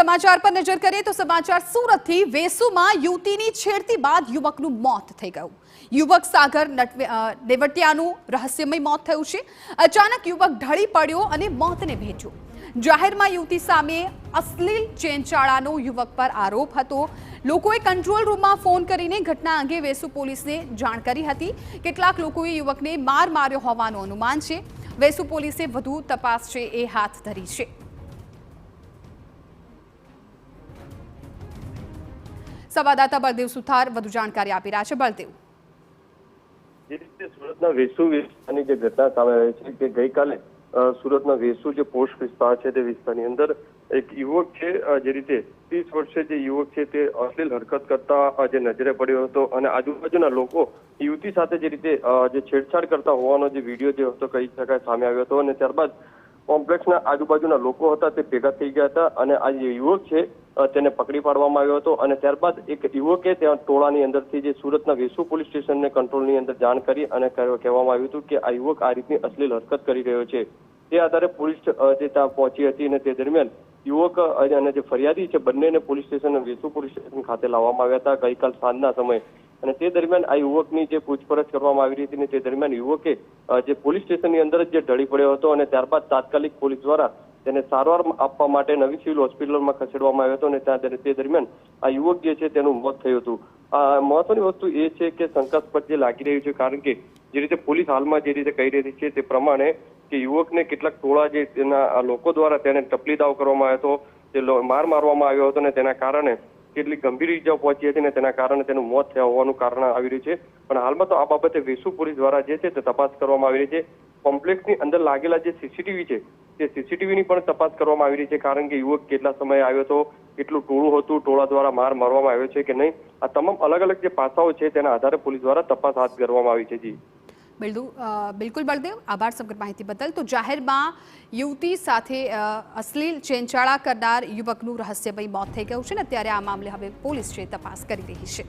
સમાચાર પર નજર કરીએ તો સમાચાર સુરતથી વેસુમાં યુવતીની છેડતી બાદ યુવકનું મોત થઈ ગયું। યુવક સાગર નેવટિયાનું રહસ્યમય મોત થયું છે। અચાનક યુવક ઢળી પડ્યો અને મોતને ભેટ્યો। જાહેરમાં યુવતી સામે અશ્લીલ ચેનચાળાનો યુવક પર આરોપ હતો। લોકોએ કંટ્રોલ રૂમમાં ફોન કરીને ઘટના અંગે વેસુ પોલીસને જાણ કરી હતી। કેટલાક લોકોએ યુવકને માર માર્યો હોવાનું અનુમાન છે। વેસુ પોલીસે વધુ તપાસ છે એ હાથ ધરી છે। સંવાદદાતા બળદેવ સુથાર વધુ જાણકારી આપી રહ્યા છે। બળદેવ, જે રીતે સુરતના વેસુ વિસ્તારની જે ઘટના સામે આવી છે કે ગઈકાલે સુરતના વેસુ જે પોસ્ટ વિસ્તાર છે તે વિસ્તારની અંદર એક યુવક છે, જે રીતે 30 વર્ષે જે યુવક છે તે અશ્લીલ હરકત કરતા જે નજરે પડ્યો હતો અને આજુબાજુના લોકો યુવતી સાથે જે રીતે જે છેડછાડ કરતા હોવાનો જે વિડીયો જે હતો કહી શકાય સામે આવ્યો હતો અને ત્યારબાદ કોમ્પ્લેક્સના આજુબાજુના લોકો હતા તે ભેગા થઈ ગયા હતા અને આ જે યુવક છે તેને પકડી પાડવામાં આવ્યો હતો અને ત્યારબાદ એક યુવકે ત્યાં ટોળાની અંદરથી જે સુરતના વેસુ પોલીસ સ્ટેશનને કંટ્રોલની અંદર જાણ કરી અને કહેવામાં આવ્યું હતું કે આ યુવક આ રીતની અશ્લીલ હરકત કરી રહ્યો છે। તે આધારે પોલીસ જે ત્યાં પહોંચી હતી અને તે દરમિયાન યુવક અને જે ફરિયાદી છે બંનેને police station Vesu police station ખાતે લાવવામાં આવ્યા હતા ગઈકાલ સાંજના સમયે અને તે દરમિયાન આ યુવકની જે પૂછપરછ કરવામાં આવી હતી ને તે દરમિયાન યુવકે જે પોલીસ સ્ટેશનની અંદર જ જે ઢળી પડ્યો હતો અને ત્યારબાદ તાત્કાલિક પોલીસ દ્વારા તેને સારવાર આપવા માટે નવી સિવિલ હોસ્પિટલમાં ખસેડવામાં આવ્યો હતો અને ત્યાં તે દરમિયાન આ યુવક જે છે તેનું મોત થયું હતું। આ મહત્વની વસ્તુ એ છે કે શંકાસ્પદ જે લાગી રહ્યું છે, કારણ કે જે રીતે પોલીસ હાલમાં જે રીતે કહી રહી છે તે પ્રમાણે કે યુવકને કેટલાક ટોળા જે તેના લોકો દ્વારા તેને ટપલી દાવ કરવામાં આવ્યો હતો, તે માર મારવામાં આવ્યો હતો અને તેના કારણે કેટલી ગંભીર ઇજાઓ પહોંચી હતી અને તેના કારણે તેનું મોત થયા હોવાનું કારણ આવી રહ્યું છે। પણ હાલમાં તો આ બાબતે વેસુ પોલીસ દ્વારા જે છે તે તપાસ કરવામાં આવી રહી છે। કોમ્પ્લેક્સની અંદર લાગેલા જે સીસીટીવી છે તે સીસીટીવીની પણ તપાસ કરવામાં આવી રહી છે, કારણ કે યુવક કેટલા સમયે આવ્યો હતો, કેટલું ટોળું હતું, ટોળા દ્વારા માર મારવામાં આવ્યો છે કે નહીં, આ તમામ અલગ અલગ જે પાસાઓ છે તેના આધારે પોલીસ દ્વારા તપાસ હાથ ધરવામાં આવી છે। જી બિલકુલ બળદેવ, આભાર સમગ્ર માહિતી બદલ। તો જાહેરમાં યુવતી સાથે અશ્લીલ ચેનચાળા કરનાર યુવકનું રહસ્યમય મોત થઈ ગયું છે ને ત્યારે આ મામલે હવે પોલીસ છે તપાસ કરી રહી છે।